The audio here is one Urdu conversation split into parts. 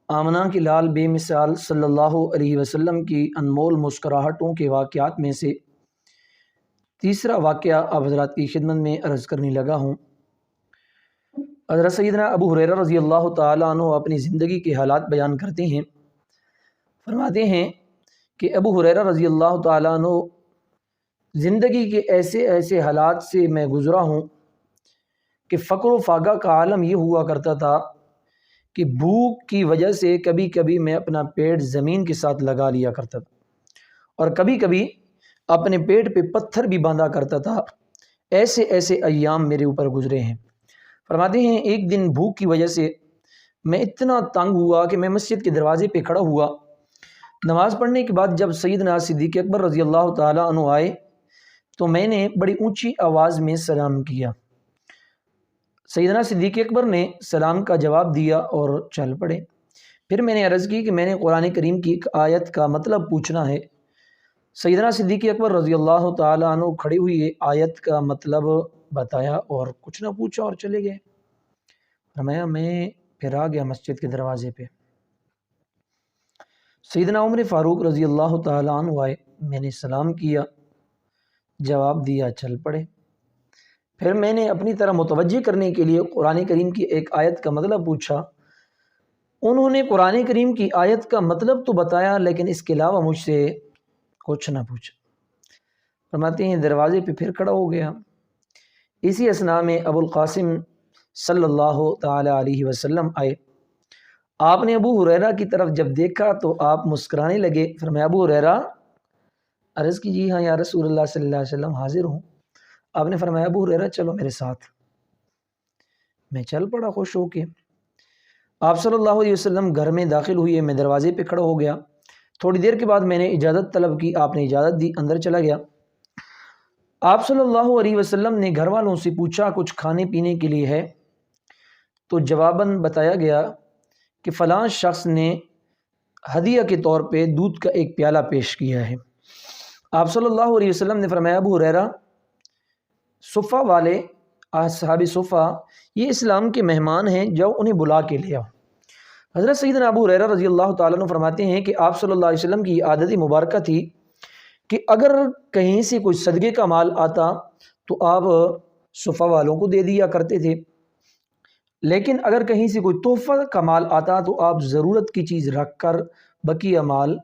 آمنہ کے لال بے مثال صلی اللہ علیہ وسلم کی انمول مسکراہٹوں کے واقعات میں سے تیسرا واقعہ آپ حضرات کی خدمت میں عرض کرنے لگا ہوں۔ حضرت سیدنا ابو ہریرہ رضی اللہ تعالیٰ عنہ اپنی زندگی کے حالات بیان کرتے ہیں، فرماتے ہیں کہ ابو ہریرہ رضی اللہ تعالیٰ عنہ زندگی کے ایسے ایسے حالات سے میں گزرا ہوں کہ فقر و فاقہ کا عالم یہ ہوا کرتا تھا کہ بھوک کی وجہ سے کبھی کبھی میں اپنا پیٹ زمین کے ساتھ لگا لیا کرتا تھا اور کبھی کبھی اپنے پیٹ پہ پتھر بھی باندھا کرتا تھا۔ ایسے ایسے ایام میرے اوپر گزرے ہیں۔ فرماتے ہیں ایک دن بھوک کی وجہ سے میں اتنا تنگ ہوا کہ میں مسجد کے دروازے پہ کھڑا ہوا۔ نماز پڑھنے کے بعد جب سیدنا صدیق اکبر رضی اللہ تعالیٰ عنہ آئے تو میں نے بڑی اونچی آواز میں سلام کیا۔ سیدنا صدیق اکبر نے سلام کا جواب دیا اور چل پڑے۔ پھر میں نے عرض کی کہ میں نے قرآن کریم کی ایک آیت کا مطلب پوچھنا ہے۔ سیدنا صدیق اکبر رضی اللہ تعالیٰ عنہ کھڑی ہوئی آیت کا مطلب بتایا اور کچھ نہ پوچھا اور چلے گئے۔ فرمایا میں پھر آ گیا مسجد کے دروازے پہ۔ سیدنا عمر فاروق رضی اللہ تعالیٰ عنہ آئے، میں نے سلام کیا، جواب دیا، چل پڑے۔ پھر میں نے اپنی طرح متوجہ کرنے کے لیے قرآن کریم کی ایک آیت کا مطلب پوچھا۔ انہوں نے قرآن کریم کی آیت کا مطلب تو بتایا لیکن اس کے علاوہ مجھ سے کچھ نہ پوچھا۔ فرماتے ہیں دروازے پہ پھر کھڑا ہو گیا۔ اسی اثناء میں ابو القاسم صلی اللہ تعالی علیہ وسلم آئے۔ آپ نے ابو ہریرہ کی طرف جب دیکھا تو آپ مسکرانے لگے۔ فرمایا ابو ہریرہ، عرض کی جی ہاں یا رسول اللہ صلی اللہ علیہ وسلم حاضر ہوں۔ آپ نے فرمایا ابو ہریرہ چلو میرے ساتھ۔ میں چل پڑا خوش ہو کے۔ آپ صلی اللہ علیہ وسلم گھر میں داخل ہوئے، میں دروازے پہ کھڑا ہو گیا۔ تھوڑی دیر کے بعد میں نے اجازت طلب کی، آپ نے اجازت دی، اندر چلا گیا۔ آپ صلی اللہ علیہ وسلم نے گھر والوں سے پوچھا کچھ کھانے پینے کے لیے ہے؟ تو جواباً بتایا گیا کہ فلاں شخص نے ہدیہ کے طور پہ دودھ کا ایک پیالہ پیش کیا ہے۔ آپ صلی اللہ علیہ وسلم نے فرمایا ابو ہریرہ، صفہ والے اصحاب صفہ یہ اسلام کے مہمان ہیں، جو انہیں بلا کے لے آؤ۔ حضرت سیدنا ابو ہریرہ رضی اللہ تعالیٰ عنہ فرماتے ہیں کہ آپ صلی اللہ علیہ وسلم کی عادت مبارکہ تھی کہ اگر کہیں سے کوئی صدقے کا مال آتا تو آپ صفہ والوں کو دے دیا کرتے تھے، لیکن اگر کہیں سے کوئی تحفہ کا مال آتا تو آپ ضرورت کی چیز رکھ کر بقیہ مال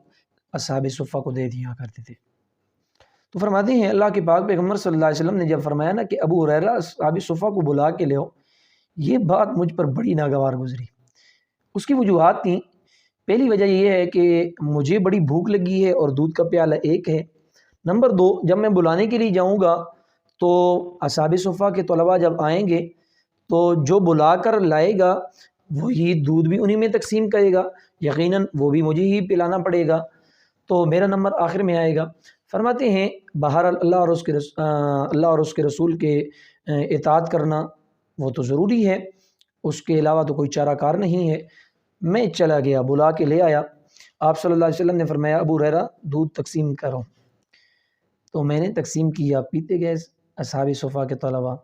اصحاب صفہ کو دے دیا کرتے تھے۔ تو فرماتے ہیں اللہ کے پاک پیغمبر صلی اللہ علیہ وسلم نے جب فرمایا نا کہ ابو ہریرہ اصحاب صفہ کو بلا کے لے آؤ، یہ بات مجھ پر بڑی ناگوار گزری۔ اس کی وجوہات تھیں۔ پہلی وجہ یہ ہے کہ مجھے بڑی بھوک لگی ہے اور دودھ کا پیالہ ایک ہے۔ نمبر دو، جب میں بلانے کے لیے جاؤں گا تو اصحاب صفہ کے طلباء جب آئیں گے تو جو بلا کر لائے گا وہی دودھ بھی انہی میں تقسیم کرے گا، یقیناً وہ بھی مجھے ہی پلانا پڑے گا، تو میرا نمبر آخر میں آئے گا۔ فرماتے ہیں بہرحال اللہ اور اس کے رسول کے اطاعت کرنا وہ تو ضروری ہے، اس کے علاوہ تو کوئی چارہ کار نہیں ہے۔ میں چلا گیا، بلا کے لے آیا۔ آپ صلی اللہ علیہ وسلم نے فرمایا ابو ہریرہ دودھ تقسیم کرو، تو میں نے تقسیم کیا، پیتے گئے اصحاب صفہ کے طلباء۔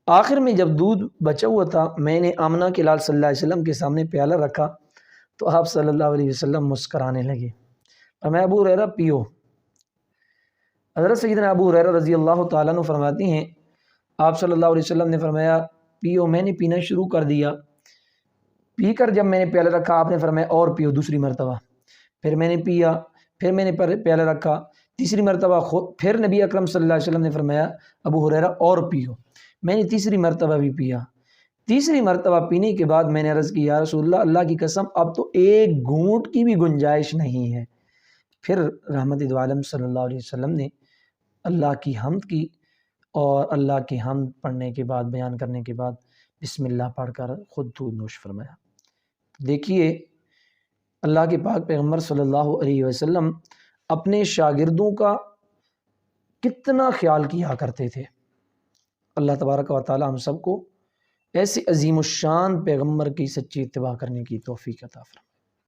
آخر میں جب دودھ بچا ہوا تھا میں نے آمنہ کے لال صلی اللہ علیہ وسلم کے سامنے پیالہ رکھا تو آپ صلی اللہ علیہ وسلم مسکرانے لگے۔ فرمایا ابو ہریرہ پیو۔ حضرت سیدنا ابو ہریرہ رضی اللہ تعالیٰ عنہ فرماتے ہیں آپ صلی اللہ علیہ وسلم نے فرمایا پیو۔ میں نے پینا شروع کر دیا۔ پی کر جب میں نے پیالہ رکھا آپ نے فرمایا اور پیو دوسری مرتبہ۔ پھر میں نے پیا، پھر میں نے پیالہ رکھا تیسری مرتبہ، پھر نبی اکرم صلی اللہ علیہ وسلم نے فرمایا ابو ہریرہ اور پیو۔ میں نے تیسری مرتبہ بھی پیا۔ تیسری مرتبہ پینے کے بعد میں نے عرض کی یا رسول اللہ، اللہ کی قسم اب تو ایک گھونٹ کی بھی گنجائش نہیں ہے۔ پھر رحمت دو عالم صلی اللہ علیہ وسلم نے اللہ کی حمد کی اور اللہ کی حمد پڑھنے کے بعد، بیان کرنے کے بعد بسم اللہ پڑھ کر خود دودھ نوش فرمایا۔ دیکھیے اللہ کے پاک پیغمبر صلی اللہ علیہ وسلم اپنے شاگردوں کا کتنا خیال کیا کرتے تھے۔ اللہ تبارک و تعالی ہم سب کو ایسے عظیم الشان پیغمبر کی سچی اتباع کرنے کی توفیق عطا فرمائے۔